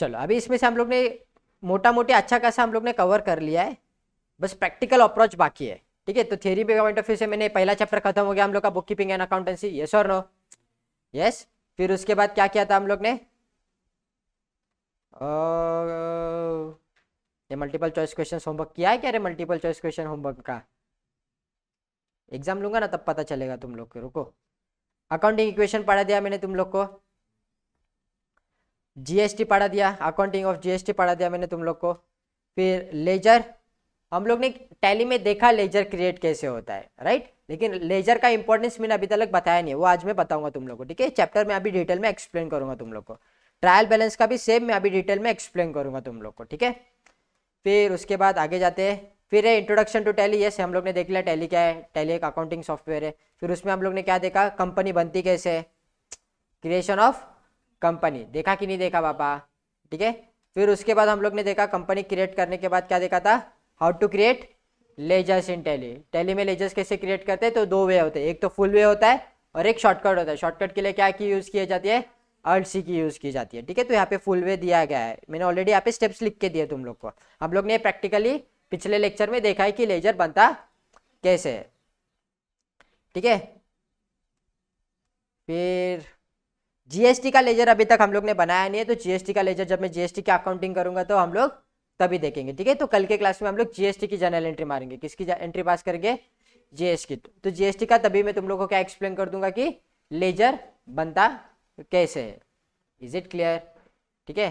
चलो अभी इसमें से हम लोग ने मोटा मोटी अच्छा खासा हम लोग ने कवर कर लिया है, बस प्रैक्टिकल अप्रोच बाकी है। ठीक है, तो थियरी पे पॉइंट ऑफ व्यू से मैंने पहला चैप्टर खत्म हो गया हम लोग का, book keeping and accountancy, yes और नो? यस। फिर उसके बाद क्या किया था हम लोग ने, ये मल्टीपल चॉइस क्वेश्चन होमवर्क किया है क्या रे? मल्टीपल चॉइस क्वेश्चन होमवर्क का एग्जाम लूंगा ना तब पता चलेगा तुम लोग को, रुको। अकाउंटिंग इक्वेशन पढ़ा दिया मैंने तुम लोग को, जीएसटी पढ़ा दिया, अकाउंटिंग ऑफ जीएसटी पढ़ा दिया मैंने तुम लोग को। फिर लेजर हम लोग ने टैली में देखा लेजर क्रिएट कैसे होता है, राइट, लेकिन लेजर का इंपॉर्टेंस मैंने अभी तक बताया नहीं है, वो आज मैं बताऊंगा तुम लोग को। ठीक है, चैप्टर में अभी डिटेल में एक्सप्लेन करूंगा तुम लोग को। ट्रायल बैलेंस का भी सेम मैं अभी डिटेल में एक्सप्लेन करूंगा तुम लोग को। ठीक है, फिर उसके बाद आगे जाते हैं। फिर है इंट्रोडक्शन टू टैली, यस हम लोग ने देख लिया टैली क्या है, टैली एक अकाउंटिंग सॉफ्टवेयर है। फिर उसमें हम लोग ने क्या देखा, कंपनी बनती कैसे है, क्रिएशन ऑफ कंपनी, देखा कि नहीं देखा पापा? ठीक है, फिर उसके बाद हम लोग ने देखा कंपनी क्रिएट करने के बाद क्या देखा था, how to create ledgers in Tally. Tally में लेजर्स कैसे क्रिएट करते हैं, तो दो वे होते हैं, एक तो फुल वे होता है और एक शॉर्टकट होता है। शॉर्टकट के लिए क्या की यूज की जाती है, अल्ट सी की यूज की जाती है। ठीक है, तो यहाँ पे फुल वे दिया गया है, मैंने ऑलरेडी यहाँ पे स्टेप्स लिख के दिए तुम लोग को। हम लोग ने प्रैक्टिकली पिछले लेक्चर में देखा है कि लेजर बनता कैसे है। ठीक है, फिर जीएसटी का लेजर अभी तक हम लोग ने बनाया नहीं है, तो जीएसटी का लेजर जब मैं जीएसटी की अकाउंटिंग करूंगा तो हम लोग तभी देखेंगे। ठीक है, तो कल के क्लास में हम लोग जीएसटी की जनरल एंट्री मारेंगे, किसकी एंट्री पास करेंगे, जीएसटी की। तो जीएसटी का तभी मैं तुम लोग को क्या एक्सप्लेन कर दूंगा कि लेजर बनता कैसे है। Is it clear? ठीक है,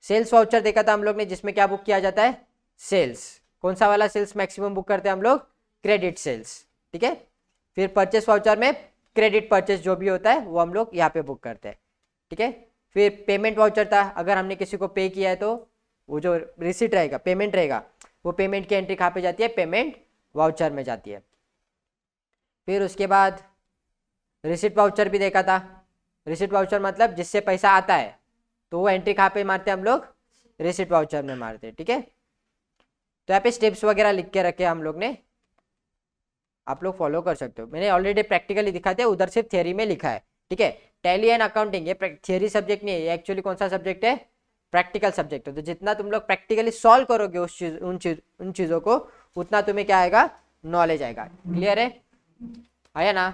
सेल्स वाउचर देखा था हम लोग ने, जिसमें क्या बुक किया जाता है, सेल्स। कौन सा वाला सेल्स मैक्सिमम बुक करते हैं हम लोग, क्रेडिट सेल्स। ठीक है, फिर परचेस वाउचर में क्रेडिट परचेस जो भी होता है वो हम लोग यहाँ पे बुक करते हैं। ठीक है, फिर पेमेंट वाउचर था, अगर हमने किसी को पे किया है तो वो जो रिसीट रहेगा, पेमेंट रहेगा, वो पेमेंट की एंट्री कहाँ पे जाती है, पेमेंट वाउचर में जाती है। फिर उसके बाद रिसीट वाउचर भी देखा था। रिसीट वाउचर मतलब जिससे पैसा आता है तो वो एंट्री कहाँ पे मारते हैं हम लोग, रिसीट वाउचर में मारते हैं। ठीक है, तो यहाँ पे स्टेप्स वगैरह लिख के रखे हम लोग ने, आप लोग फॉलो कर सकते हो, मैंने ऑलरेडी प्रैक्टिकली दिखा दिया, उधर सिर्फ थियरी में लिखा है। ठीक है, टैली एंड अकाउंटिंग ये थियरी सब्जेक्ट नहीं है, ये एक्चुअली कौन सा सब्जेक्ट है, प्रैक्टिकल सब्जेक्ट है। तो जितना तुम लोग प्रैक्टिकली सॉल्व करोगे उन चीजों को, उतना तुम्हें क्या आएगा, नॉलेज आएगा। क्लियर है, आया ना?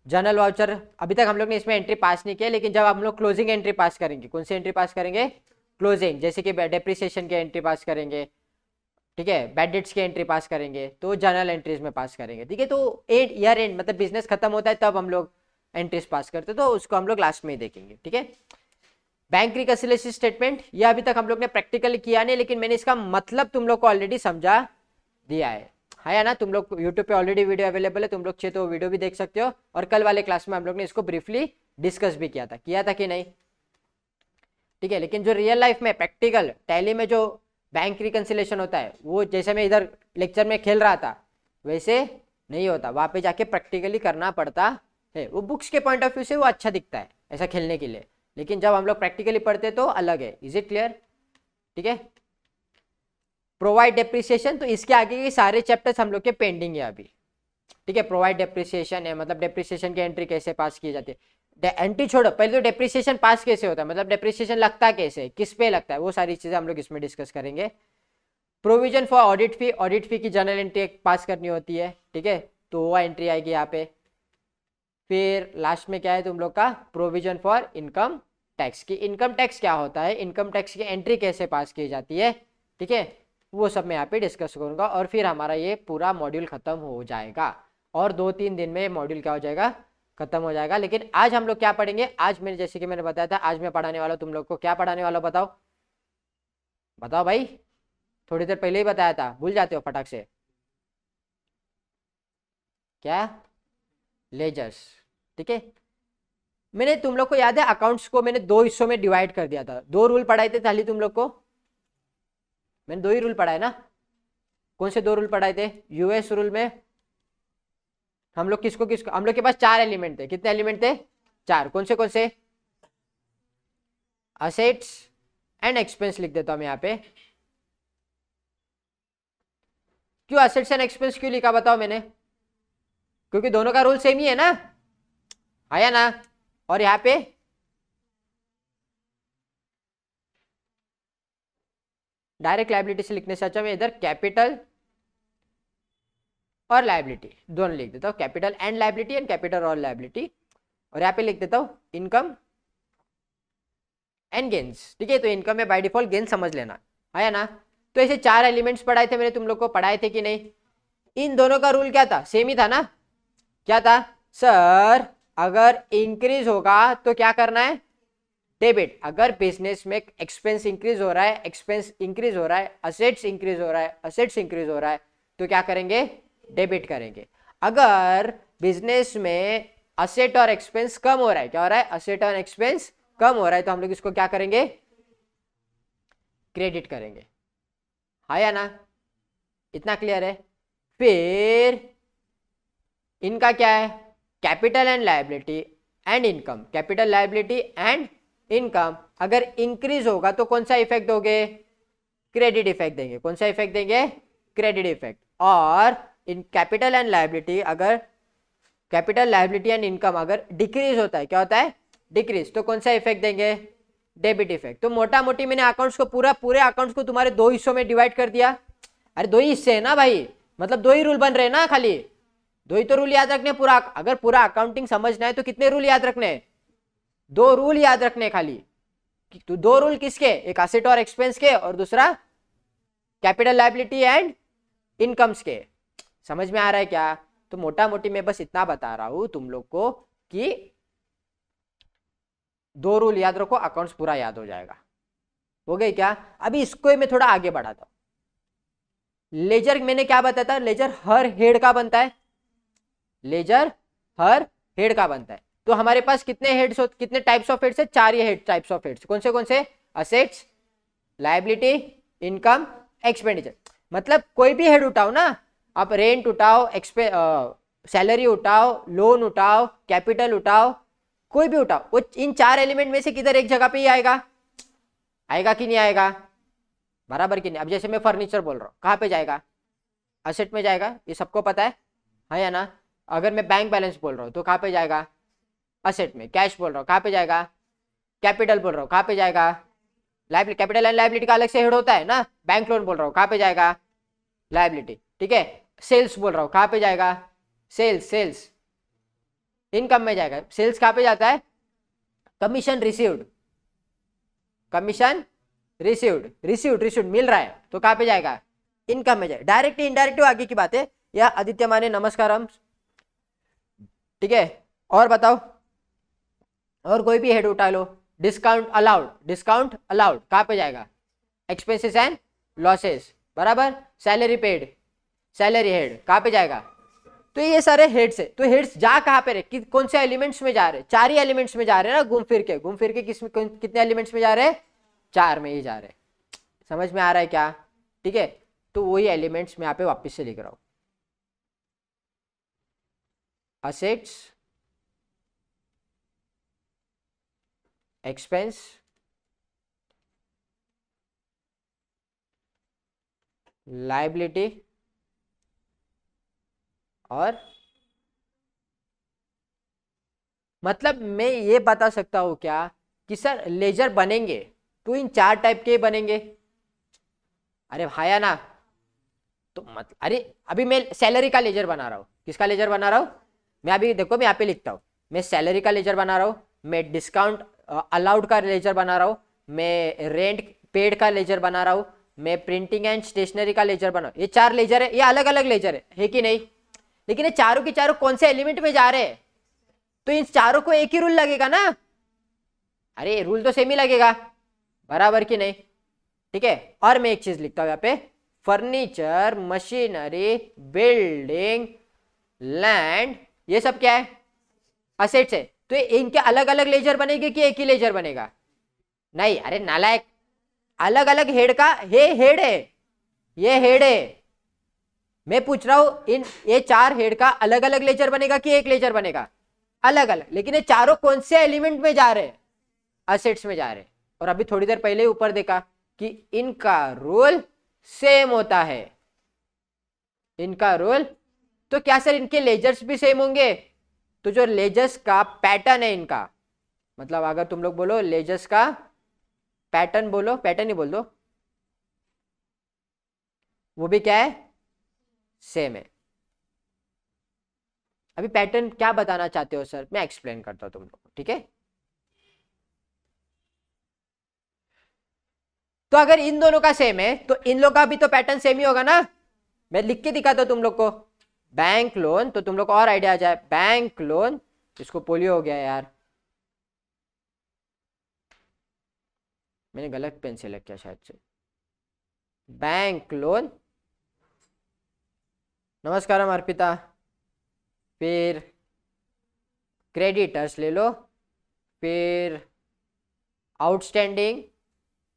जर्नल वाउचर अभी तक हम लोग ने इसमें एंट्री पास नहीं किया, लेकिन जब हम लोग क्लोजिंग एंट्री पास करेंगे, कौन सी एंट्री पास करेंगे, क्लोजिंग, जैसे कि डेप्रिसिएशन की एंट्री पास करेंगे, ठीक है, बैड डेट्स की एंट्री पास करेंगे, तो जर्नल एंट्रीज में पास करेंगे। ठीक है, तो ईयर एंड मतलब बिजनेस खत्म होता है तब हम लोग एंट्रीज पास करते, तो उसको हम लोग लास्ट में ही देखेंगे। ठीक है, बैंक रिकन्सिलिएशन स्टेटमेंट, ये अभी तक हम लोग ने प्रैक्टिकली किया नहीं, लेकिन मैंने इसका मतलब तुम लोग को ऑलरेडी समझा दिया है ना? तुम लोग यूट्यूब पे ऑलरेडी वीडियो अवेलेबल है, तुम लोग चाहे तो वीडियो भी देख सकते हो, और कल वाले क्लास में हम लोग ने इसको ब्रीफली डिस्कस भी किया था कि नहीं? ठीक है, लेकिन जो रियल लाइफ में प्रैक्टिकल टैली में जो बैंक रिकन्सिलेशन होता है, वो जैसे मैं इधर लेक्चर में खेल रहा था वैसे नहीं होता, वहां पे जाके प्रैक्टिकली करना पड़ता है। वो बुक्स के पॉइंट ऑफ व्यू से वो अच्छा दिखता है ऐसा खेलने के लिए, लेकिन जब हम लोग प्रैक्टिकली पढ़ते तो अलग है। Is it clear? ठीक है, प्रोवाइड डेप्रिसिएशन, तो इसके आगे के सारे चैप्टर्स हम लोग के पेंडिंग है अभी। ठीक है, प्रोवाइड डेप्रिसिएशन है, मतलब डेप्रिसिएशन की एंट्री कैसे पास की जाती है, एंट्री छोड़ो, पहले तो डेप्रिसिएशन पास कैसे होता है, मतलब डेप्रिसिएशन लगता कैसे, किस पे लगता है, वो सारी चीजें हम लोग इसमें डिस्कस करेंगे। प्रोविजन फॉर ऑडिट फी की जनरल एंट्री पास करनी होती है। ठीक है, तो वो एंट्री आएगी यहाँ पे। फिर लास्ट में क्या है तुम लोग का, प्रोविजन फॉर इनकम टैक्स की, इनकम टैक्स क्या होता है, इनकम टैक्स की एंट्री कैसे पास की जाती है। ठीक है, वो सब मैं यहाँ पे डिस्कस करूंगा, और फिर हमारा ये पूरा मॉड्यूल खत्म हो जाएगा, और 2-3 दिन में मॉड्यूल क्या हो जाएगा, खत्म हो जाएगा। लेकिन आज हम लोग क्या पढ़ेंगे, आज मैंने जैसे कि मैंने बताया था, आज मैं पढ़ाने वाला तुम लोग को, क्या पढ़ाने वाला बताओ, बताओ भाई, थोड़ी देर पहले ही बताया था, भूल जाते हो फटाक से, क्या, लेजर्स। ठीक है, मैंने तुम लोग को याद है अकाउंट्स को मैंने 2 हिस्सों में डिवाइड कर दिया था, 2 रूल पढ़ाए थे खाली तुम लोग को, मैंने 2 ही रूल पढ़ाए ना। कौन से 2 रूल पढ़ाए थे, यूएस रूल में हम लोग किसको किसको, हम लोग के पास 4 एलिमेंट थे, कितने एलिमेंट थे, 4, कौन से, असेट्स एंड एक्सपेंस लिख देता हूं मैं यहाँ पे। क्यों असेट्स एंड एक्सपेंस क्यों लिखा बताओ मैंने, क्योंकि दोनों का रूल सेम ही है ना, आया ना। और यहाँ पे डायरेक्ट लाइबिलिटी से लिखने से अच्छा मैं इधर कैपिटल और लाइबिलिटी दोनों लिख देता हूँ, capital and liability and capital और लाइबिलिटी। और यहाँ पे लिख देता हूँ इनकम एंड गेन्स। ठीक है, तो इनकम में बाय डिफॉल्ट गेन समझ लेना, आया ना। तो ऐसे 4 एलिमेंट्स पढ़ाए थे मैंने, तुम लोग को पढ़ाए थे कि नहीं? इन दोनों का रूल क्या था? सेम ही था ना। क्या था सर? अगर इंक्रीज होगा तो क्या करना है? डेबिट। अगर बिजनेस में एक्सपेंस इंक्रीज हो रहा है, एक्सपेंस इंक्रीज हो रहा है, असेट्स इंक्रीज हो रहा है, असेट्स इंक्रीज हो रहा है, तो क्या करेंगे? डेबिट करेंगे। अगर बिजनेस में असेट और एक्सपेंस कम हो रहा है, क्या हो रहा है? असेट और एक्सपेंस कम हो रहा है, तो हम लोग इसको क्या करेंगे? क्रेडिट करेंगे, हाँ या ना? इतना क्लियर है? फिर इनका क्या है? Capital and liability and income. Capital, liability and income अगर इंक्रीज होगा तो कौन सा इफेक्ट दोगे? क्रेडिट इफेक्ट देंगे। कौन सा इफेक्ट देंगे? Credit effect. और इन कैपिटल एंड लायबिलिटी, अगर कैपिटल, लायबिलिटी एंड इनकम अगर डिक्रीज होता है, क्या होता है? डिक्रीज, तो कौन सा इफेक्ट देंगे? Debit effect. तो मोटा मोटी मैंने अकाउंट्स को पूरे अकाउंट्स को तुम्हारे 2 हिस्सों में डिवाइड कर दिया। अरे 2 ही हिस्से है ना भाई, मतलब 2 ही रूल बन रहे हैं ना, खाली 2 ही तो रूल याद रखने। पूरा अगर पूरा अकाउंटिंग समझना है तो कितने रूल याद रखने हैं? 2 रूल याद रखने खाली। तो 2 रूल किसके? एक असेट और एक्सपेंस के, और दूसरा कैपिटल, लायबिलिटी एंड इनकम्स के। समझ में आ रहा है क्या? तो मोटा मोटी मैं बस इतना बता रहा हूं तुम लोग को कि 2 रूल याद रखो, अकाउंट्स पूरा याद हो जाएगा। हो गई क्या? अभी इसको मैं थोड़ा आगे बढ़ाता हूं। लेजर मैंने क्या बताया था? लेजर हर हेड का बनता है। लेजर हर हेड का बनता है। तो हमारे पास कितने हेड्स हो, कितने टाइप्स ऑफ हेड्स है? 4 ही हेड टाइप्स ऑफ हेड्स। कौन से? Assets, liability, income, expenditure. मतलब कोई भी हेड उठाओ ना आप, रेंट उठाओ, सैलरी उठाओ, लोन उठाओ, कैपिटल उठाओ, कोई भी उठाओ, वो इन 4 एलिमेंट में से किधर एक जगह पे ही आएगा। आएगा कि नहीं आएगा? बराबर कि नहीं? अब जैसे मैं फर्नीचर बोल रहा हूँ, कहाँ पे जाएगा? असेट में जाएगा, ये सबको पता है, हाँ या ना? अगर मैं बैंक बैलेंस बोल रहा हूँ तो कहाँ पे जाएगा? असेट में। कैश बोल रहा हूँ, कहाँ पे जाएगा? कैपिटल बोल रहा हूँ, कहाँ पे जाएगा? लाइबिलिटी। कैपिटल एंड लाइबिलिटी का अलग से हेड होता है ना। बैंक लोन बोल रहा हूँ, कहाँ पे जाएगा? लाइबिलिटी। ठीक है। सेल्स बोल रहा हूँ, कहाँ पे जाएगा? सेल्स इनकम में जाएगा। सेल्स कहाँ पे जाता है? कमीशन रिसीव्ड, रिसीव्ड मिल रहा है, तो कहाँ पे जाएगा? इनकम में जाएगा। डायरेक्ट इनडायरेक्ट आगे की बात है। या आदित्य माने नमस्कारम। ठीक है, और बताओ, और कोई भी हेड उठा लो। डिस्काउंट अलाउड कहाँ पे जाएगा? एक्सपेंसेस एंड लॉसेस, बराबर। सैलरी पेड, सैलरी हेड कहाँ पे जाएगा? तो ये सारे हेड्स है। तो हेड्स जा कहाँ पे रहे? कौन से एलिमेंट्स में जा रहे? 4 ही एलिमेंट्स में जा रहे हैं ना, घूम फिर के कितने एलिमेंट्स में जा रहे हैं? 4 में ही जा रहे हैं। समझ में आ रहा है क्या? ठीक है, तो वही एलिमेंट्स मैं यहाँ पे वापस से लिख रहा हूँ। असेट्स, एक्सपेंस, लायबिलिटी और, मतलब मैं ये बता सकता हूं क्या कि सर लेजर बनेंगे तो इन 4 टाइप के बनेंगे? अरे भाया ना, तो मतलब अरे अभी मैं सैलरी का लेजर बना रहा हूँ। किसका लेजर बना रहा हूँ? मैं अभी देखो, मैं यहाँ पे लिखता हूँ, मैं सैलरी का लेजर बना रहा हूँ, मैं डिस्काउंट अलाउड का लेजर बना रहा हूँ, मैं रेंट पेड का लेजर बना रहा हूँ, मैं प्रिंटिंग एंड स्टेशनरी का लेजर बना। ये 4 लेजर है, ये अलग अलग लेजर है कि नहीं? लेकिन ये चारों के चारों कौन से एलिमेंट में जा रहे हैं? तो इन चारों को एक ही रूल लगेगा ना। अरे रूल तो सेम ही लगेगा, बराबर कि नहीं? ठीक है। और मैं एक चीज लिखता हूं यहाँ पे, फर्नीचर, मशीनरी, बिल्डिंग, लैंड, ये सब क्या है? असेट्स है। तो इनके अलग अलग लेजर बनेंगे कि एक ही लेजर बनेगा? नहीं, अरे नालायक, अलग अलग हेड का हेड है, ये हेड है। मैं पूछ रहा हूं इन ये 4 हेड का अलग अलग लेजर बनेगा कि एक लेजर बनेगा? अलग अलग। लेकिन ये चारों कौन से एलिमेंट में जा रहे हैं? असेट्स में जा रहे हैं। और अभी थोड़ी देर पहले ऊपर देखा कि इनका रोल सेम होता है, इनका रोल। तो क्या सर इनके लेजर्स भी सेम होंगे? तो जो लेजर्स का पैटर्न है इनका, मतलब अगर तुम लोग बोलो लेजर्स का पैटर्न, बोलो पैटर्न ही बोल दो, वो भी क्या है, सेम है। अभी पैटर्न क्या बताना चाहते हो सर, मैं एक्सप्लेन करता हूं तुम लोग को, ठीक है। तो अगर इन दोनों का सेम है तो इन लोग का भी तो पैटर्न सेम ही होगा ना। मैं लिख के दिखाता हूं तुम लोग को, बैंक लोन, तो तुम लोग को और आइडिया आ जाए। बैंक लोन, इसको पोलियो हो गया यार, मैंने गलत पेन सेलेक्ट किया शायद से। बैंक लोन, नमस्कारम अर्पिता। फिर क्रेडिटर्स ले लो, फिर आउटस्टैंडिंग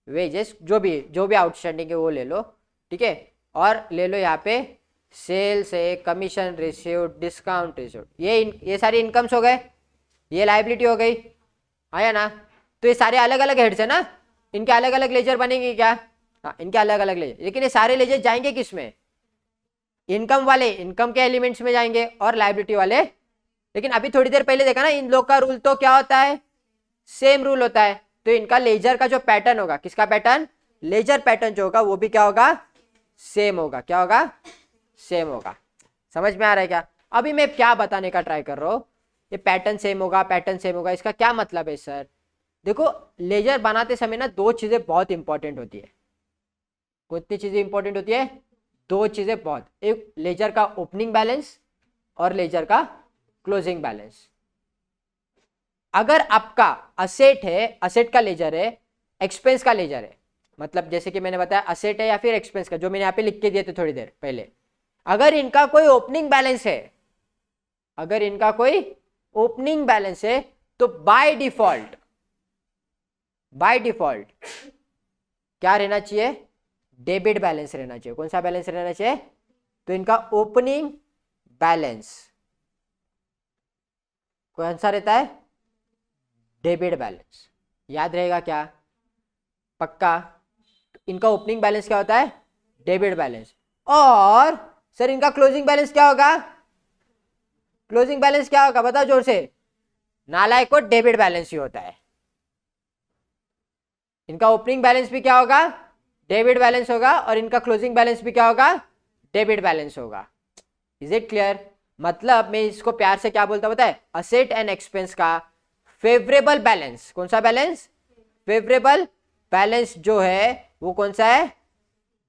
वेजेस, जो भी आउटस्टैंडिंग है वो ले लो, ठीक है। और ले लो यहाँ पे सेल्स है, कमीशन रिसीव्ड, डिस्काउंट रिसीव्ड, ये सारी इनकम्स हो गए, ये लाइबिलिटी हो गई, आया ना। तो ये सारे अलग अलग हेड्स है ना, इनके अलग अलग लेजर बनेंगे क्या, हाँ इनके अलग अलग लेजर, लेकिन ये सारे लेजर जाएंगे किस में, इनकम वाले, इनकम के एलिमेंट्स में जाएंगे, और लाइबिलिटी वाले। लेकिन अभी थोड़ी देर पहले देखा ना, इन लोग का रूल तो क्या होता है, सेम रूल होता है। तो इनका लेजर का जो पैटर्न होगा, किसका पैटर्न, लेजर पैटर्न जो होगा वो भी क्या होगा, सेम होगा। क्या होगा, सेम होगा। समझ में आ रहा है क्या। अभी मैं क्या बताने का ट्राई कर रहा हूं, ये पैटर्न सेम होगा, पैटर्न सेम होगा, इसका क्या मतलब है सर। देखो लेजर बनाते समय ना दो चीजें बहुत इंपॉर्टेंट होती है। कितनी चीजें इंपॉर्टेंट होती है, दो चीजें बहुत, एक लेजर का ओपनिंग बैलेंस और लेजर का क्लोजिंग बैलेंस। अगर आपका असेट है, असेट का लेजर है, एक्सपेंस का लेजर है, मतलब जैसे कि मैंने बताया असेट है या फिर एक्सपेंस का, जो मैंने यहाँ पे लिख के दिए थे थोड़ी देर पहले, अगर इनका कोई ओपनिंग बैलेंस है, अगर इनका कोई ओपनिंग बैलेंस है, तो बाय डिफॉल्ट क्या रहना चाहिए, डेबिट बैलेंस रहना चाहिए। कौन सा बैलेंस रहना चाहिए, तो इनका ओपनिंग बैलेंस कौन सा रहता है, डेबिट बैलेंस। याद रहेगा क्या, पक्का। इनका ओपनिंग बैलेंस क्या होता है, डेबिट बैलेंस। और सर इनका क्लोजिंग बैलेंस क्या होगा, क्लोजिंग बैलेंस क्या होगा बताओ जोर से, नालायक को डेबिट बैलेंस ही होता है। इनका ओपनिंग बैलेंस भी क्या होगा, डेबिट बैलेंस होगा, और इनका क्लोजिंग बैलेंस भी क्या होगा, डेबिट बैलेंस होगा। Is it clear. मतलब मैं इसको प्यार से क्या बोलता पता है, असेट एंड एक्सपेंस का फेवरेबल बैलेंस। कौन सा बैलेंस, फेवरेबल बैलेंस जो है वो कौन सा है,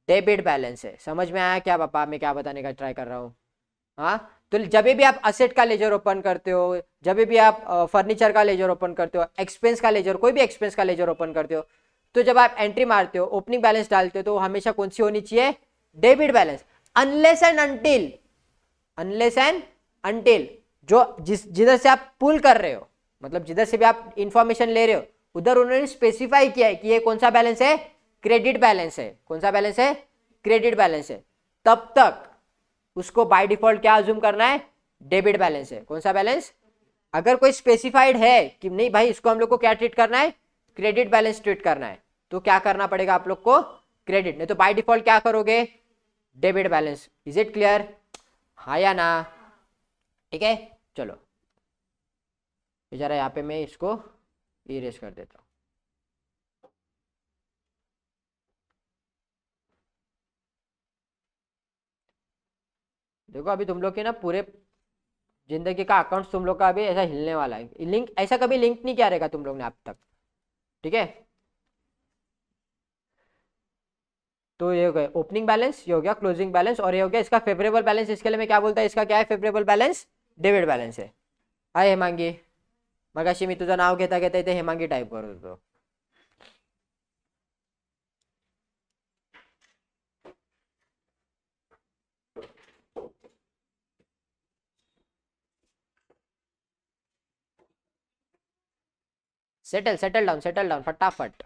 डेबिट बैलेंस है। समझ में आया क्या पापा, मैं क्या बताने का ट्राई कर रहा हूँ। हाँ, तो जब भी आप असेट का लेजर ओपन करते हो, जब भी आप फर्नीचर का लेजर ओपन करते हो, एक्सपेंस का लेजर, कोई भी एक्सपेंस का लेजर ओपन करते हो, तो जब आप एंट्री मारते हो, ओपनिंग बैलेंस डालते हो, तो हमेशा कौन सी होनी चाहिए, debit balance. Unless and until जो जिधर से आप पुल कर रहे हो, मतलब जिधर से भी आप इंफॉर्मेशन ले रहे हो, उधर उन्होंने स्पेसिफाई किया है कि ये कौन सा बैलेंस है, क्रेडिट बैलेंस है। कौन सा बैलेंस है, क्रेडिट बैलेंस है। तब तक उसको बाय डिफॉल्ट क्या अज्यूम करना है, डेबिट बैलेंस है। कौन सा बैलेंस, अगर कोई स्पेसिफाइड है कि नहीं भाई इसको हम लोग को क्या ट्रीट करना है, क्रेडिट बैलेंस ट्रीट करना है, तो क्या करना पड़ेगा आप लोग को, क्रेडिट। नहीं तो बाय डिफॉल्ट क्या करोगे, debit balance. Is it clear, हाँ या ना। ठीक है, चलो जरा यहाँ पे मैं इसको इरेज कर देता हूँ। देखो अभी तुम लोग के ना पूरे जिंदगी का अकाउंट तुम लोग का अभी ऐसा हिलने वाला है। लिंक ऐसा कभी लिंक नहीं किया रहेगा तुम लोग ने अब तक, ठीक है। तो ये हो गया ओपनिंग बैलेंस, ये हो गया क्लोजिंग बैलेंस, और ये हो गया इसका फेवरेबल बैलेंस। इसके लिए मैं क्या बोलता है, इसका क्या है, फेवरेबल बैलेंस, डेबिट बैलेंस है। हाय हेमांगी, मगाशी मी तुझं नाव घेता घेता इथे हेमांगी टाइप करत होतो। सेटल डाउन फटाफट।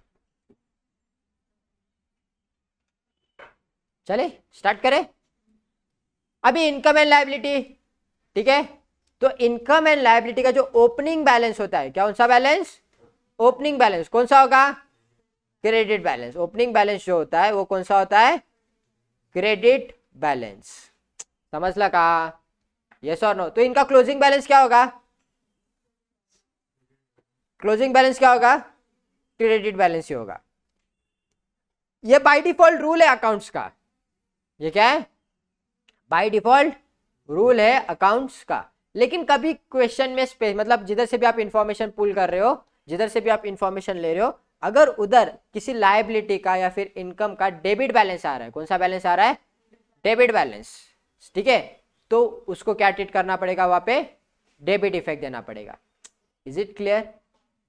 चले स्टार्ट करें। अभी इनकम एंड लायबिलिटी, ठीक है। तो इनकम एंड लायबिलिटी का जो ओपनिंग बैलेंस होता है, क्या कौन सा बैलेंस, ओपनिंग बैलेंस कौन सा होगा, क्रेडिट बैलेंस। ओपनिंग बैलेंस जो होता है वो कौन सा होता है, क्रेडिट बैलेंस। समझ लगा, यस और नो। तो इनका क्लोजिंग बैलेंस क्या होगा, क्लोजिंग बैलेंस क्या होगा, क्रेडिट बैलेंस ही होगा। ये बाय डिफॉल्ट रूल है अकाउंट्स का। ये क्या है, बाय डिफॉल्ट रूल है अकाउंट्स का। लेकिन कभी क्वेश्चन में मतलब जिधर से भी आप इंफॉर्मेशन पुल कर रहे हो, जिधर से भी आप इंफॉर्मेशन ले रहे हो, अगर उधर किसी लायबिलिटी का या फिर इनकम का डेबिट बैलेंस आ रहा है, कौन सा बैलेंस आ रहा है, डेबिट बैलेंस, ठीक है, तो उसको क्या ट्रीट करना पड़ेगा, वहां पे डेबिट इफेक्ट देना पड़ेगा। इज इट क्लियर,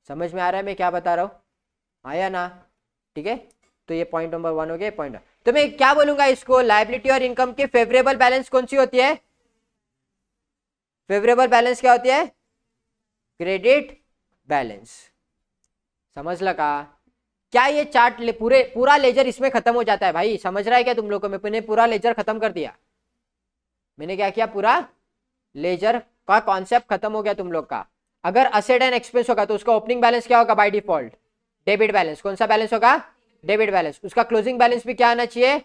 समझ में आ रहा है मैं क्या बता रहा हूं, आया ना, ठीक है। तो ये पॉइंट नंबर 1 हो गया। पॉइंट तो मैं क्या बोलूंगा इसको, लायबिलिटी और इनकम की फेवरेबल बैलेंस कौन सी होती है, फेवरेबल बैलेंस क्या होती है, क्रेडिट बैलेंस। समझ लगा, क्या ये चार्ट पूरा लेजर इसमें खत्म हो जाता है भाई, समझ रहा है क्या तुम लोग को, मैंने पूरा लेजर खत्म कर दिया, मैंने क्या किया, पूरा लेजर का कॉन्सेप्ट खत्म हो गया तुम लोग का। अगर असेट एंड एक्सपेंस होगा तो उसका ओपनिंग बैलेंस क्या होगा, बाय डिफॉल्ट डेबिट बैलेंस। कौन सा बैलेंस होगा, डेबिट बैलेंस। उसका क्लोजिंग बैलेंस भी क्या आना चाहिए,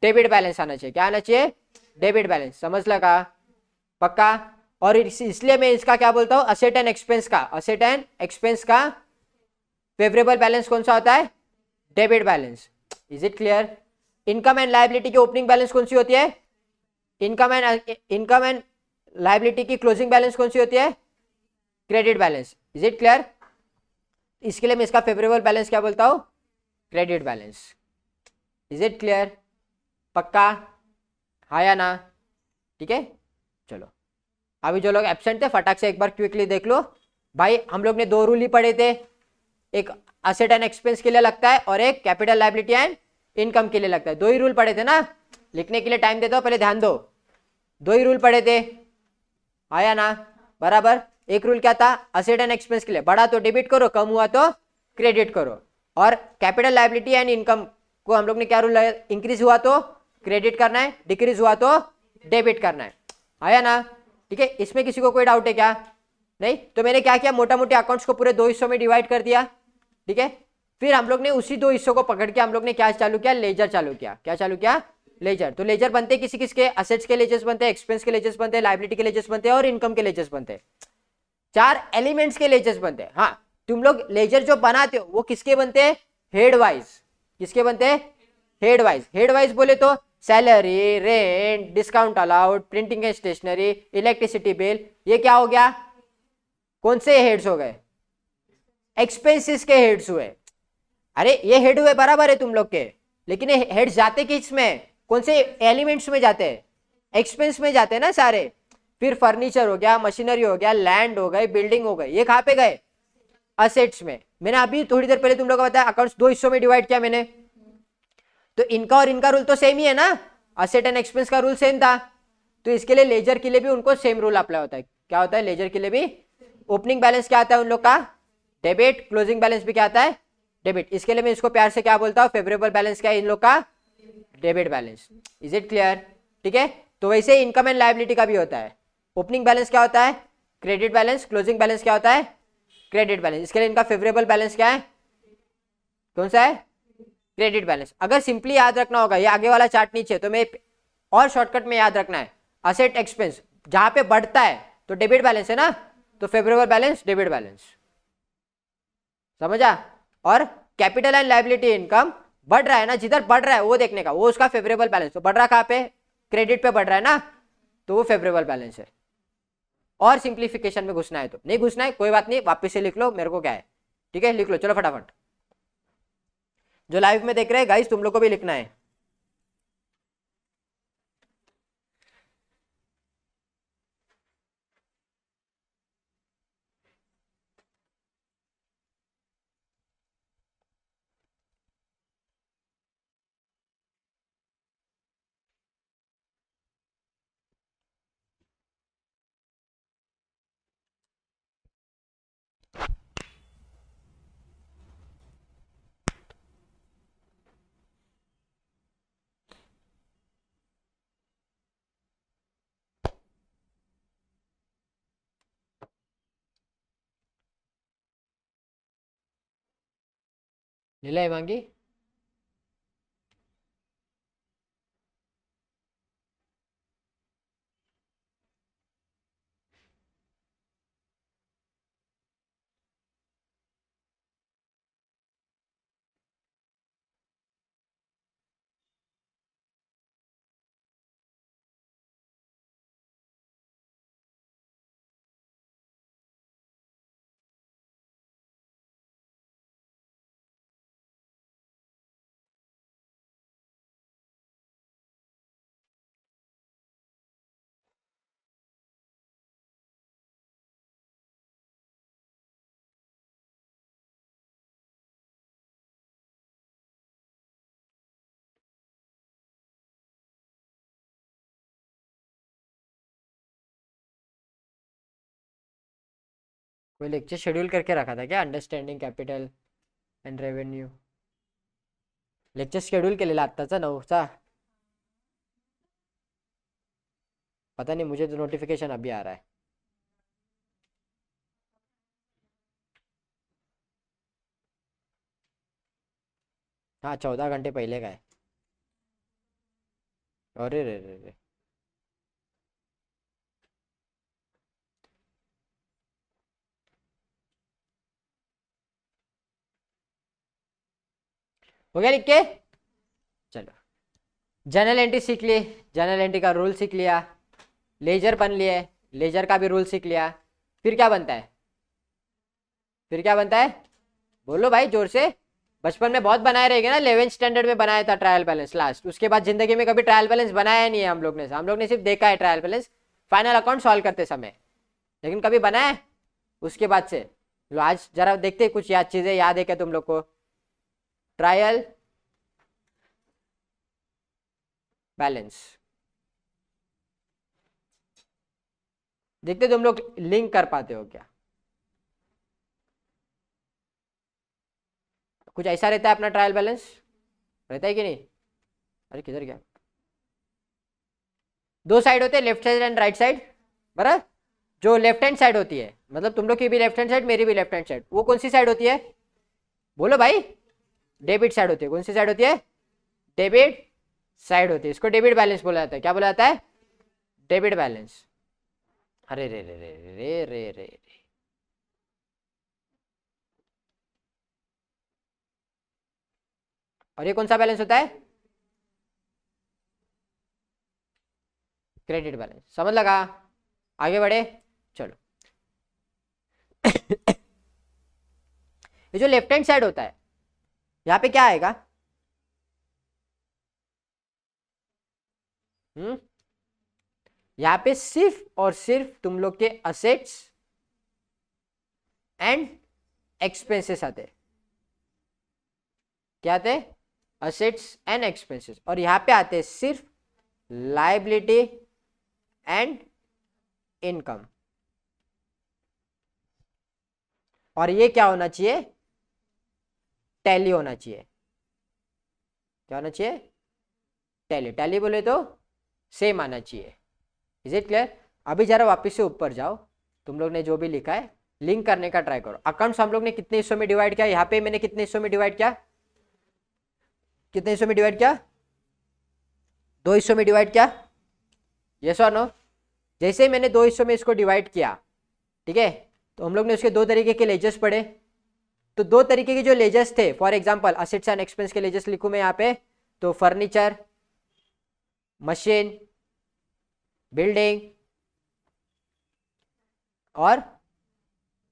डेबिट बैलेंस आना चाहिए। क्या आना चाहिए, डेबिट बैलेंस। समझ लगा, पक्का। और इसलिए मैं इसका क्या बोलता हूं, असेट एंड एक्सपेंस का, असेट एंड एक्सपेंस का फेवरेबल बैलेंस कौन सा होता है, debit balance. Is it clear. Income and liability की ओपनिंग बैलेंस कौन सी होती है, इनकम एंड लायबिलिटी की क्लोजिंग बैलेंस कौन सी होती है, credit balance. Is it clear. इसके लिए मैं इसका फेवरेबल बैलेंस क्या बोलता हूं, credit balance. Is it clear, पक्का, हाँ या ना, ठीक है। चलो अभी जो लोग एब्सेंट थे फटाक से एक बार क्विकली देख लो भाई। हम लोग ने 2 रूल ही पढ़े थे, एक असेट एंड एक्सपेंस के लिए लगता है और एक कैपिटल लायबिलिटी एंड इनकम के लिए लगता है। 2 ही रूल पढ़े थे ना, लिखने के लिए टाइम दे दो, पहले ध्यान दो। 2 ही रूल पढ़े थे, आया ना, बराबर। एक रूल क्या था, असेट एंड एक्सपेंस के लिए बढ़ा तो डेबिट करो, कम हुआ तो क्रेडिट करो। और कैपिटल लायबिलिटी एंड इनकम को हम लोग ने क्या रूल लगाया, इंक्रीज हुआ तो क्रेडिट करना है, डिक्रीज हुआ तो डेबिट करना है, आया ना, ठीक है। इसमें किसी को कोई डाउट है क्या, नहीं। तो मैंने क्या किया, मोटा मोटी अकाउंट्स को पूरे 2 हिस्सों में डिवाइड कर दिया, ठीक है। फिर हम लोग ने उसी 2 हिस्सों को पकड़ के हम लोग ने क्या चालू किया, लेजर चालू किया। क्या चालू किया, लेजर। तो लेजर बनते किसी किसके, असेट्स के लेजर्स बनते हैं, एक्सपेंस के लेजर्स बनते हैं, लायबिलिटी के लेजर्स बनते हैं और इनकम के लेजर्स बनते हैं। 4 एलिमेंट्स के लेजर्स बनते हैं। हाँ, तुम लोग लेजर जो बनाते हो वो किसके बनते हैं, हेड वाइज। किसके बनते हैं, हेड वाइज। हेड वाइज बोले तो salary, rent, discount allowed, printing and stationery, electricity bill, ये क्या हो गया, कौन से हेड्स हो गए, एक्सपेंसेस के हेड्स हुए। अरे ये हेड हुए बराबर है तुम लोग के, लेकिन ये हेड्स जाते किस में, कौन से एलिमेंट्स में जाते हैं, एक्सपेंस में जाते हैं ना सारे। फिर फर्नीचर हो गया, मशीनरी हो गया, लैंड हो गई, बिल्डिंग हो गई, ये कहां पे गए, असेट्स में। मैंने अभी थोड़ी देर पहले तुम लोगों को बताया अकाउंट्स 2 हिस्सों में डिवाइड किया मैंने, तो इनका और इनका रूल तो सेम ही है ना, असेट एंड एक्सपेंस का रूल सेम था। तो इसके लिए लेजर के लिए भी उनको सेम रूल अप्लाई होता है। क्या होता है, लेजर के लिए भी ओपनिंग बैलेंस क्या आता है उन लोग का, डेबिट, क्लोजिंग बैलेंस भी क्या आता है, डेबिट। इसके लिए मैं इसको प्यार से क्या बोलता हूं, फेवरेबल बैलेंस क्या है इन लोग का, debit balance. Is it clear, ठीक है। तो वैसे इनकम एंड लायबिलिटी का भी होता है, ओपनिंग बैलेंस क्या होता है, क्रेडिट बैलेंस, क्लोजिंग बैलेंस क्या होता है, क्रेडिट बैलेंस। इसके लिए इनका फेवरेबल बैलेंस क्या है, कौन सा है, क्रेडिट बैलेंस। अगर सिंपली याद रखना होगा, ये आगे वाला चार्ट नीचे, तो मैं और शॉर्टकट में याद रखना है, असेट एक्सपेंस जहां पे बढ़ता है तो डेबिट बैलेंस है ना, तो फेवरेबल बैलेंस डेबिट बैलेंस, समझा। और कैपिटल एंड लायबिलिटी इनकम बढ़ रहा है ना, जिधर बढ़ रहा है वो देखने का, वो उसका फेवरेबल बैलेंस। तो बढ़ रहा कहां पे, क्रेडिट पे बढ़ रहा है ना, तो वो फेवरेबल बैलेंस है। और सिंप्लीफिकेशन में घुसना है तो नहीं घुसना है, कोई बात नहीं, वापस से लिख लो, मेरे को क्या है, ठीक है, लिख लो चलो फटाफट। जो लाइव में देख रहे हैं गाइस, तुम लोग को भी लिखना है। नीला मांगी, कोई लेक्चर शेड्यूल करके रखा था क्या, understanding capital and revenue? Lecture schedule केलेला आत्ताचा 9चा? पता नहीं, मुझे तो नोटिफिकेशन अभी आ रहा है. हाँ 14 घंटे पहले का है. अरे रे रे रे. हो गया लिख के? चलो, जर्नल एंट्री सीख ली, जर्नल एंट्री का रूल सीख लिया, लेजर बन लिए, लेजर का भी रूल सीख लिया. फिर क्या बनता है? फिर क्या बनता है? बोलो भाई जोर से. बचपन में बहुत बनाए रहेंगे ना, 11th स्टैंडर्ड में बनाया था ट्रायल बैलेंस लास्ट. उसके बाद जिंदगी में कभी ट्रायल बैलेंस बनाया नहीं है हम लोग ने सिर्फ देखा है trial balance final account solve करते समय, लेकिन कभी बनाया उसके बाद से? लो आज जरा देखते कुछ याद चीजें याद है क्या तुम लोग को. ट्रायल बैलेंस देखते तुम लोग लिंक कर पाते हो क्या? कुछ ऐसा रहता है अपना ट्रायल बैलेंस, रहता है कि नहीं? अरे किधर गया? दो साइड होते हैं, left side and right side, बराबर. जो लेफ्ट हैंड साइड होती है, मतलब तुम लोग की भी लेफ्ट हैंड साइड, मेरी भी लेफ्ट हैंड साइड, वो कौन सी साइड होती है? बोलो भाई. डेबिट साइड होती है. कौन सी साइड होती है? डेबिट साइड होती है. इसको डेबिट बैलेंस बोला जाता है. क्या बोला जाता है? Debit balance. अरे रे रे रे रे रे रे रे. और ये कौन सा बैलेंस होता है? Credit balance. समझ लगा? आगे बढ़े. चलो. ये जो लेफ्ट हैंड साइड होता है, यहाँ पे क्या आएगा? यहाँ पे सिर्फ और सिर्फ तुम लोग के असेट्स एंड एक्सपेंसेस आते. क्या आते? Assets and expenses. और यहाँ पे आते सिर्फ लायबिलिटी एंड इनकम. और ये क्या होना चाहिए? टैली होना चाहिए. क्या होना चाहिए? टैली. टैली बोले तो सेम आना चाहिए. Is it clear? अभी जरा वापस से ऊपर जाओ, तुम लोग ने जो भी लिखा है लिंक करने का ट्राई करो. अकाउंट्स हम लोग ने कितने हिस्सों में डिवाइड किया? यहाँ पे मैंने कितने हिस्सों में डिवाइड किया? कितने हिस्सों में डिवाइड किया? 2 हिस्सों में डिवाइड किया. यस और नो? जैसे मैंने 2 हिस्सों में इसको डिवाइड किया, ठीक है, तो हम लोग ने उसके 2 तरीके के लेजर्स पढ़े. तो 2 तरीके के जो लेजर्स थे, for example assets and expense के लेजर्स लिखूं मैं यहाँ पे, तो फर्नीचर, मशीन, बिल्डिंग और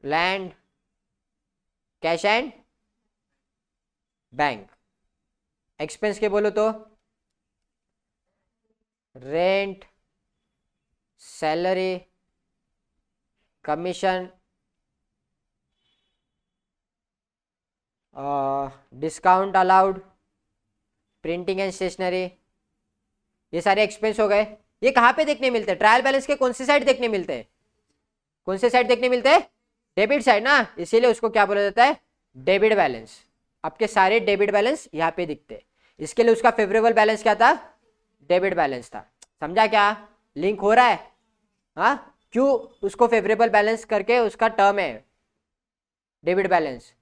land, cash and bank. Expense के बोलो तो rent, salary, commission, discount allowed, printing and stationery. ये सारे एक्सपेंस हो गए. ये कहाँ पे देखने मिलते हैं? ट्रायल बैलेंस के कौन सी साइड देखने मिलते हैं? कौन से साइड देखने मिलते हैं? डेबिट साइड ना, इसीलिए उसको क्या बोला जाता है? Debit balance. आपके सारे डेबिट बैलेंस यहाँ पे दिखते हैं. इसके लिए उसका फेवरेबल बैलेंस क्या था? डेबिट बैलेंस था. समझा क्या? लिंक हो रहा है? हाँ, क्यों उसको फेवरेबल बैलेंस करके उसका टर्म है debit balance.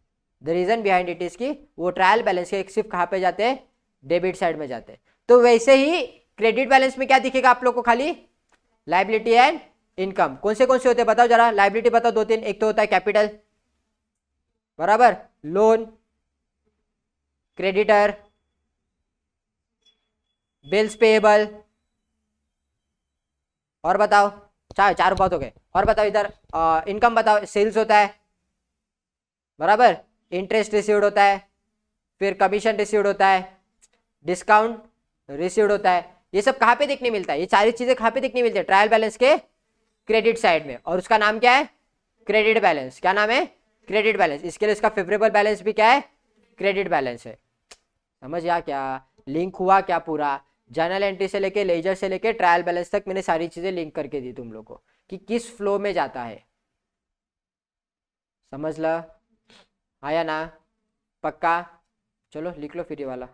The reason behind it is की वो ट्रायल बैलेंस के सिर्फ कहाँ पे जाते हैं? डेबिट साइड में जाते हैं. तो वैसे ही क्रेडिट बैलेंस में क्या दिखेगा आप लोग को? खाली लायबिलिटी एंड इनकम. कौन से होते हैं बताओ जरा? लायबिलिटी बताओ 2-3. एक तो होता है कैपिटल, बराबर, लोन, क्रेडिटर, बिल्स पेएबल, और बताओ. 4 बात हो गए. और बताओ इधर इनकम बताओ. सेल्स होता है, बराबर, इंटरेस्ट रिसीव्ड होता है, फिर कमीशन रिसीव्ड होता है, डिस्काउंट रिसीव्ड होता है. ये सब कहाँ पे देखने मिलता है? ये सारी चीजें कहाँ पे देखने मिलती है? ट्रायल बैलेंस के क्रेडिट साइड में. और उसका नाम क्या है? Credit balance. क्या नाम है? Credit balance. इसके लिए इसका फेवरेबल बैलेंस भी क्या है? क्रेडिट बैलेंस है. समझ गया क्या? लिंक हुआ क्या पूरा? जर्नल एंट्री से लेके लेजर से लेके ट्रायल बैलेंस तक मैंने सारी चीजें लिंक करके दी तुम लोग को कि किस फ्लो में जाता है. समझ ला, आया ना, पक्का। चलो लिख लो फिर ये वाला।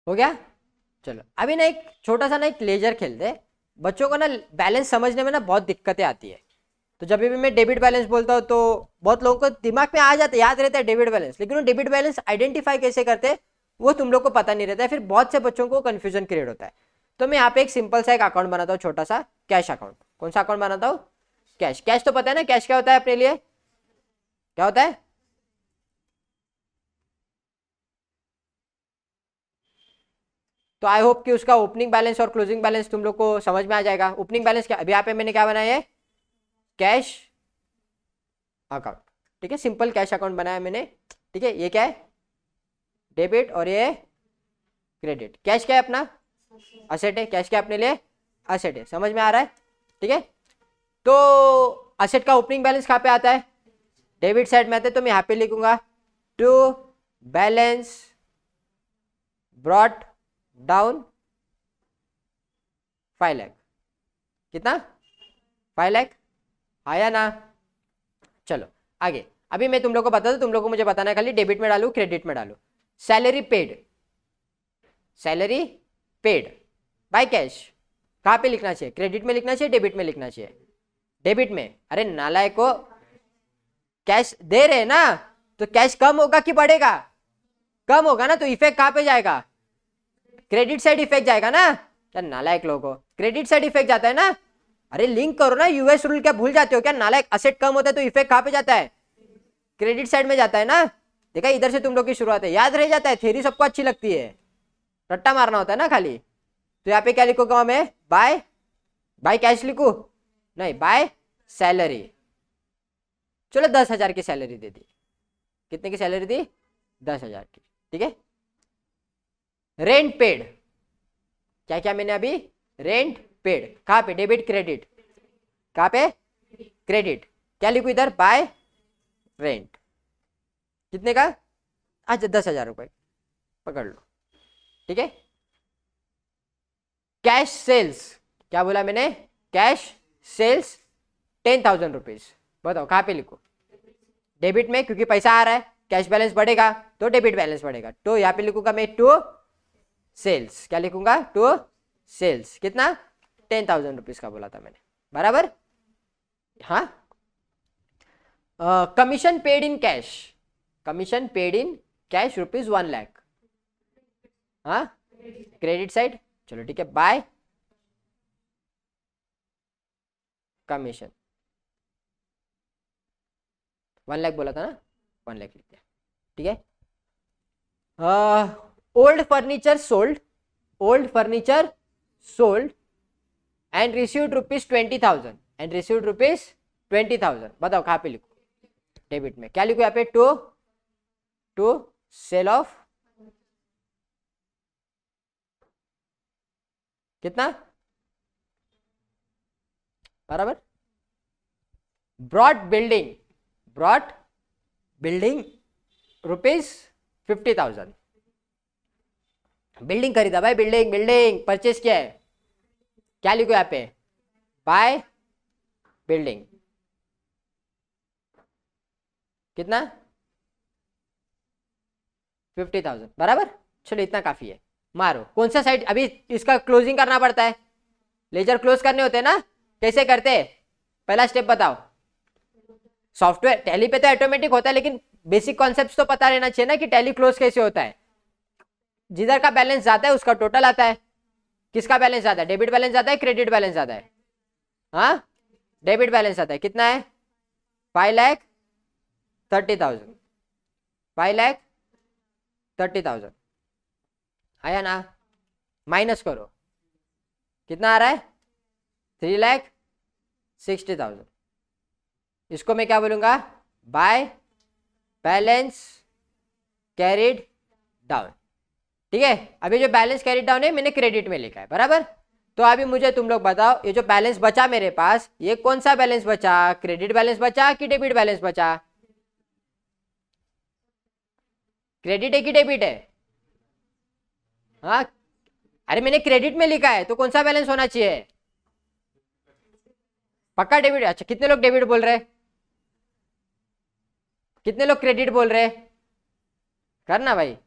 हो गया। चलो अभी ना एक छोटा सा ना एक लेजर खेलते हैं। बच्चों को ना बैलेंस समझने में ना बहुत दिक्कतें आती है। तो जब भी मैं डेबिट बैलेंस बोलता हूँ तो बहुत लोगों को दिमाग में आ जाता है, याद रहता है डेबिट बैलेंस, लेकिन वो डेबिट बैलेंस आइडेंटिफाई कैसे करते हैं वो तुम लोग को पता नहीं रहता है। फिर बहुत से बच्चों को कंफ्यूजन क्रिएट होता है। तो मैं यहाँ पे एक सिंपल सा एक अकाउंट बनाता हूँ, छोटा सा कैश अकाउंट। कौन सा अकाउंट बनाता हूँ? कैश। कैश तो पता है ना, कैश क्या होता है अपने लिए? क्या होता है? तो आई होप कि उसका ओपनिंग बैलेंस और क्लोजिंग बैलेंस तुम लोग को समझ में आ जाएगा। ओपनिंग बैलेंस क्या, अभी यहाँ पे मैंने क्या बनाया है? Cash account. ठीक है, सिंपल कैश अकाउंट बनाया मैंने। ठीक है, ये क्या है? डेबिट और ये क्रेडिट। कैश क्या है अपना? असेट है। कैश क्या अपने लिए? असेट है। समझ में आ रहा है? ठीक है, तो असेट का ओपनिंग बैलेंस कहाँ पे आता है? डेबिट साइड में आता है। तो मैं यहाँ पे लिखूंगा to balance brought down 5 lakh. कितना? 5 लाख। आया ना? चलो आगे। अभी मैं तुम लोग को बता दूं, तुम लोग को मुझे बताना है खाली डेबिट में डालू क्रेडिट में डालू। Salary paid, salary paid by cash कहाँ पे लिखना चाहिए? क्रेडिट में लिखना चाहिए, डेबिट में लिखना चाहिए? डेबिट में। अरे नालायक को, कैश दे रहे ना तो कैश कम होगा कि बढ़ेगा? कम होगा ना, तो इफेक्ट कहाँ पे जाएगा? क्रेडिट साइड इफेक्ट जाएगा ना। क्या नालायक लोगों को क्रेडिट साइड इफेक्ट जाता है ना? अरे लिंक करो ना, यूएस रूल क्या भूल जाते हो क्या नालायक? असेट कम होता है तो इफेक्ट कहाँ पे जाता है? क्रेडिट साइड में जाता है ना। देखा, इधर से तुम लोग की शुरुआत है, याद रह जाता है। थ्योरी सबको अच्छी लगती है, रट्टा मारना होता है ना खाली। तो यहाँ पे क्या लिखूंगा मैं? बाय, बाय कैश लिखू? नहीं, बाय सैलरी। चलो 10,000 की सैलरी दे दी। कितने की सैलरी दी? 10,000 की। ठीक है, रेंट पेड। क्या क्या मैंने अभी? Rent paid. कहाँ पे? Debit credit. कहाँ पे? क्रेडिट। क्या लिखू इधर? Bye rent. कितने का? अच्छा 10,000 रुपए पकड़ लो। ठीक है, कैश सेल्स। क्या बोला मैंने? Cash sales 10,000 rupees. बताओ कहाँ पे लिखो? डेबिट में, क्योंकि पैसा आ रहा है, कैश बैलेंस बढ़ेगा तो डेबिट बैलेंस बढ़ेगा। तो यहाँ पे लिखूंगा मैं टू सेल्स। क्या लिखूंगा? To sales. कितना? 10,000 रुपीज का बोला था मैंने, बराबर? हाँ। Commission paid in cash, commission paid in cash rupees 1 lakh. हाँ, क्रेडिट साइड। चलो ठीक है, बाय कमीशन 1 लाख बोला था ना, 1 लाख लिखते हैं। ठीक है, old furniture sold, old furniture sold and received rupees 20,000, and received rupees 20,000। बताओ कहाँ पे लिखो? डेबिट में। क्या लिखो यहाँ पे? टू, टू सेल ऑफ कितना? बराबर। Bought building, bought building rupees 50,000। Building खरीदा भाई, बिल्डिंग बिल्डिंग परचेस किया है, क्या लिखो यहाँ पे, बाय बिल्डिंग। कितना, 50,000 बराबर। चलो इतना काफी है, मारो कौन सा साइड, अभी इसका क्लोजिंग करना पड़ता है, लेजर क्लोज करने होते हैं ना, कैसे करते हैं, पहला स्टेप बताओ। सॉफ्टवेयर टैली पे तो ऑटोमेटिक होता है, लेकिन बेसिक कॉन्सेप्ट्स तो पता रहना चाहिए ना कि टैली क्लोज कैसे होता है। जिधर का बैलेंस जाता है उसका टोटल आता है, किसका बैलेंस जाता है, डेबिट बैलेंस जाता है, क्रेडिट बैलेंस जाता है, हाँ डेबिट बैलेंस आता है, कितना है 5,30,000, 5,30,000 आया ना, माइनस करो, कितना आ रहा है 3,60,000। इसको मैं क्या बोलूंगा, बाय बैलेंस कैरिड डाउन। ठीक है, अभी जो बैलेंस कैरिड डाउन है मैंने क्रेडिट में लिखा है, बराबर। तो अभी मुझे तुम लोग बताओ, ये जो बैलेंस बचा मेरे पास, ये कौन सा बैलेंस बचा, क्रेडिट बैलेंस बचा कि डेबिट बैलेंस बचा, क्रेडिट है कि डेबिट है, हाँ अरे मैंने क्रेडिट में लिखा है तो कौन सा बैलेंस होना चाहिए, पक्का डेबिट। अच्छा कितने लोग डेबिट बोल रहे, कितने लोग क्रेडिट बोल रहे, करना भाई,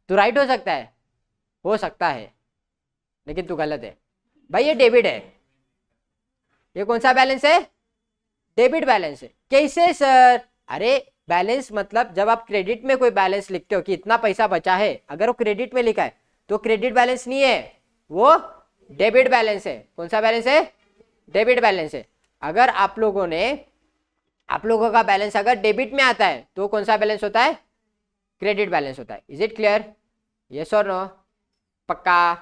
तू राइट हो सकता है लेकिन तू गलत है भाई, ये डेबिट है, ये कौन सा बैलेंस है, डेबिट बैलेंस है। कैसे सर, अरे बैलेंस मतलब जब आप क्रेडिट में कोई बैलेंस लिखते हो कि इतना पैसा बचा है, अगर वो क्रेडिट में लिखा है तो क्रेडिट बैलेंस नहीं है, वो डेबिट बैलेंस है। कौन सा बैलेंस है, डेबिट बैलेंस है। अगर आप लोगों का बैलेंस अगर डेबिट में आता है तो कौन सा बैलेंस होता है, क्रेडिट बैलेंस होता है। इज इट क्लियर, यस और नो, पक्का।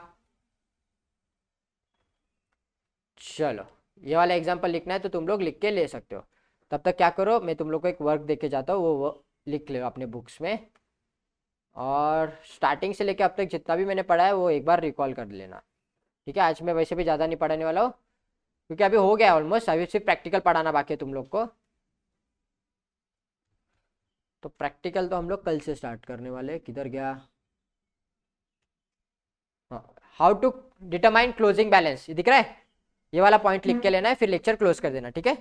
चलो ये वाला एग्जांपल लिखना है तो तुम लोग लिख के ले सकते हो। तब तक क्या करो, मैं तुम लोग को एक वर्क दे के जाता हूँ, वो लिख लो अपने बुक्स में, और स्टार्टिंग से लेके अब तक जितना भी मैंने पढ़ा है वो एक बार रिकॉल कर लेना। ठीक है, आज मैं वैसे भी ज़्यादा नहीं पढ़ाने वाला हूँ क्योंकि अभी हो गया ऑलमोस्ट, अभी सिर्फ प्रैक्टिकल पढ़ाना बाकी है तुम लोग को। तो प्रैक्टिकल तो हम लोग कल से स्टार्ट करने वाले, किधर गया, हाँ how to determine closing balance, ये दिख रहा है, ये वाला पॉइंट लिख के लेना है, फिर लेक्चर क्लोज कर देना, ठीक है।